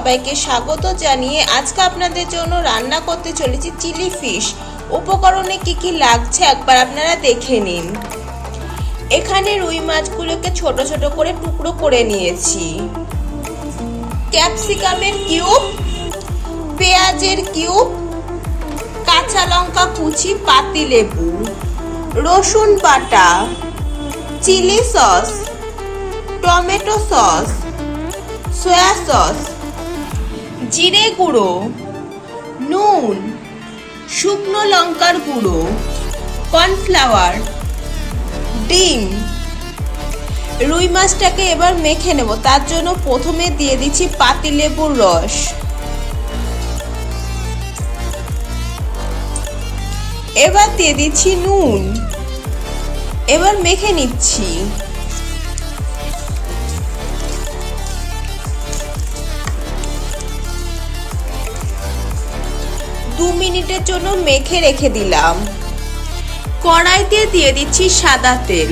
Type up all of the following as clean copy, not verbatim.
সবাইকে স্বাগত জানিয়ে আজকে আপনাদের জন্য রান্না করতে চলেছি চিলি ফিশ। উপকরণে কি কি লাগছে একবার আপনারা দেখে নিন। এখানে রুই মাছগুলোকে ছোট ছোট করে টুকরো করে নিয়েছি। ক্যাপসিকামের কিউব, পেঁয়াজের কিউব, কাঁচা লঙ্কা কুচি, পাতিলেবু, রসুন বাটা, chilli sauce, tomato sauce, soya sauce, জিরে গুঁড়ো, নুন, শুকনো লঙ্কার গুঁড়ো, কর্নফ্লাওয়ার, ডিম। রুই মাছটাকে এবার মেখে নেব। তার জন্য প্রথমে দিয়ে দিচ্ছি পাতিলেবুর রস, এবার দিয়ে দিচ্ছি নুন, এবার মেখে নিচ্ছি। দু মিনিটের জন্য মেখে রেখে দিলাম। কড়াইতে দিয়ে দিচ্ছি সাদা তেল।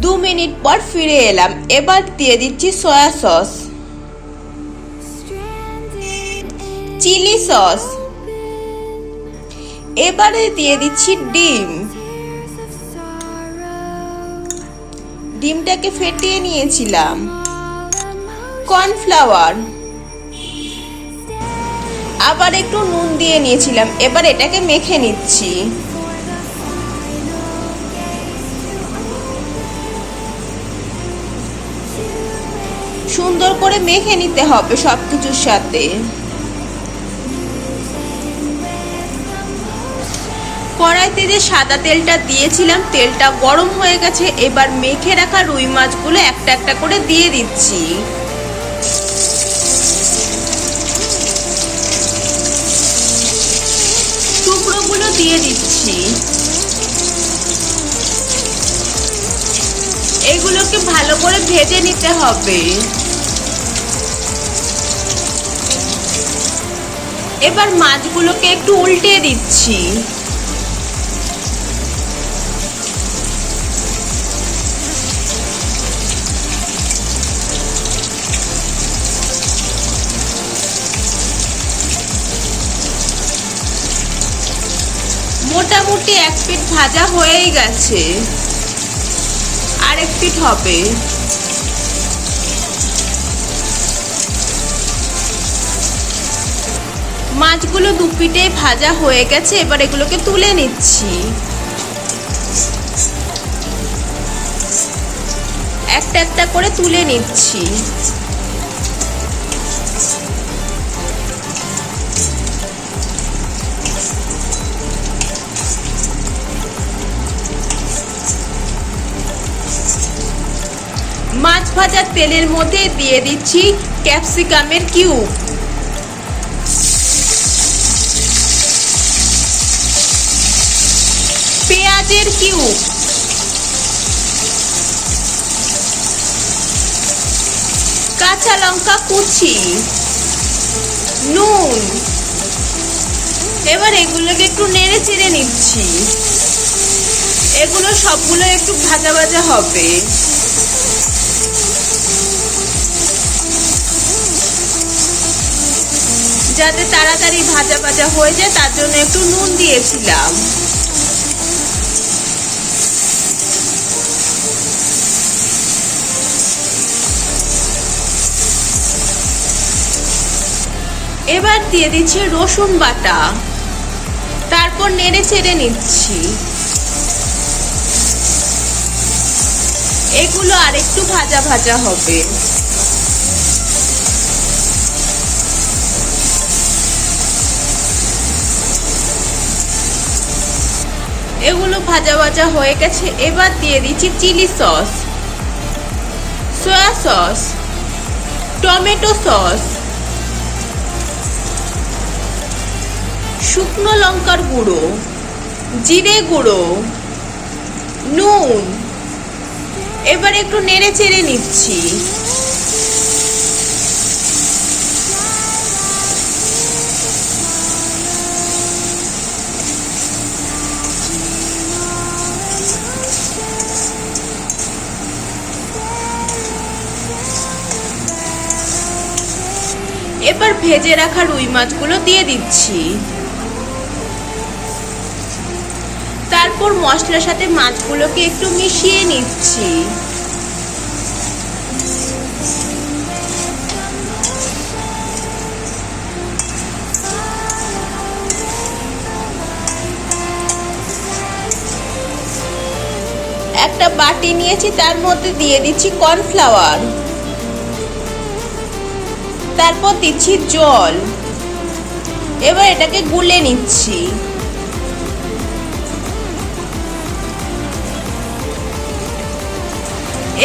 2 মিনিট পর ফিরে এলাম। এবার দিয়ে দিচ্ছি সয়া সস, চিলি সস, এবারে দিয়ে দিচ্ছি ডিম। ডিমটাকে ফেটিয়ে নিয়েছিলাম। কর্নফ্লাওয়ার, আবার একটু নুন দিয়ে নিয়েছিলাম। এবার এটাকে মেখে নিচ্ছি। সুন্দর করে মেখে নিতে হবে সবকিছুর সাথে। কড়াইতে যে সাদা তেলটা দিয়েছিলাম, তেলটা গরম হয়ে গেছে। এবার মেখে রাখা রুই মাছগুলো একটা একটা করে দিয়ে দিচ্ছি। টুকরোগুলো দিয়ে দিচ্ছি। এগুলোকে ভালো করে ভেজে নিতে হবে। এবার মাছগুলোকে একটু উল্টে দিচ্ছি। মোটামুটি এক পিঠ ভাজা হয়েই গেছে, আরেক পিঠ হবে। মাছগুলো দু পিঠে ভাজা হয়ে গেছে। এবার এগুলোকে তুলে নিচ্ছি। একটা একটা করে তুলে নিচ্ছি। মাছ ভাজার তেলের মধ্যে দিয়ে দিচ্ছি ক্যাপসিকামের কিউব, পেঁয়াজের কিউব, কাঁচা লঙ্কা কুচি, নুন। এবার এগুলোকে একটু নেড়ে চেড়ে নিচ্ছি। এগুলো সবগুলো একটু ভাজা ভাজা হবে। যাতে তাড়াতাড়ি ভাজা ভাজা হয়ে যায় তার জন্য একটু নুন দিয়েছিলাম। এবার দিয়ে দিচ্ছি রসুন বাটা, তারপর নেড়ে চেড়ে নিচ্ছি। এগুলো আরেকটু ভাজা ভাজা হবে। এগুলো ভাজা ভাজা হয়ে গেছে। এবার দিয়ে দিচ্ছি chilli sauce, soya sauce, tomato sauce, শুকনো লঙ্কার গুঁড়ো, জিরে গুঁড়ো, নুন। এবার একটু নেড়ে চেড়ে নিচ্ছি। এবার ভেজে রাখা রুই মাছগুলো দিয়ে দিচ্ছি। তারপর মশলার সাথে মাছগুলোকে একটু মিশিয়ে নিচ্ছি। একটা বাটি নিয়েছি, তার মধ্যে দিয়ে দিচ্ছি কর্নফ্লাওয়ার, তারপর দিচ্ছি জল। এবার এটাকে গুলে নিচ্ছি।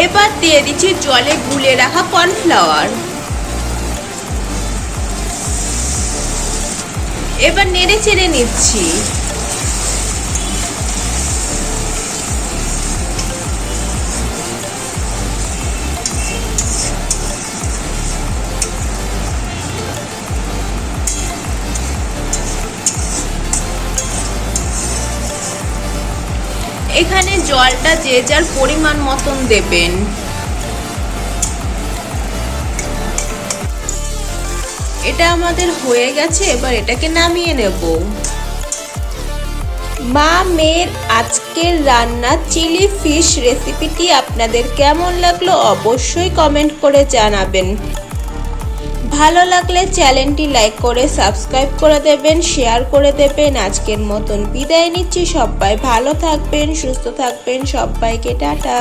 এবার দিয়ে দিচ্ছি জলে গুলে রাখা কর্নফ্লাওয়ার। এবার নেড়ে চেড়ে নিচ্ছি। এখানে জলটা যে যার পরিমাণ মতন দেবেন। এটা আমাদের হয়ে গেছে, এবার এটাকে নামিয়ে নেব। মা মেয়ের আজকের রান্না চিলি ফিশ রেসিপিটি আপনাদের কেমন লাগলো অবশ্যই কমেন্ট করে জানাবেন। ভালো লাগলে চ্যানেলটি লাইক করে সাবস্ক্রাইব করে দেবেন, শেয়ার করে দেবেন। আজকের মতন বিদায় নিচ্ছি। সবাই ভালো থাকবেন, সুস্থ থাকবেন। সবাইকে টাটা।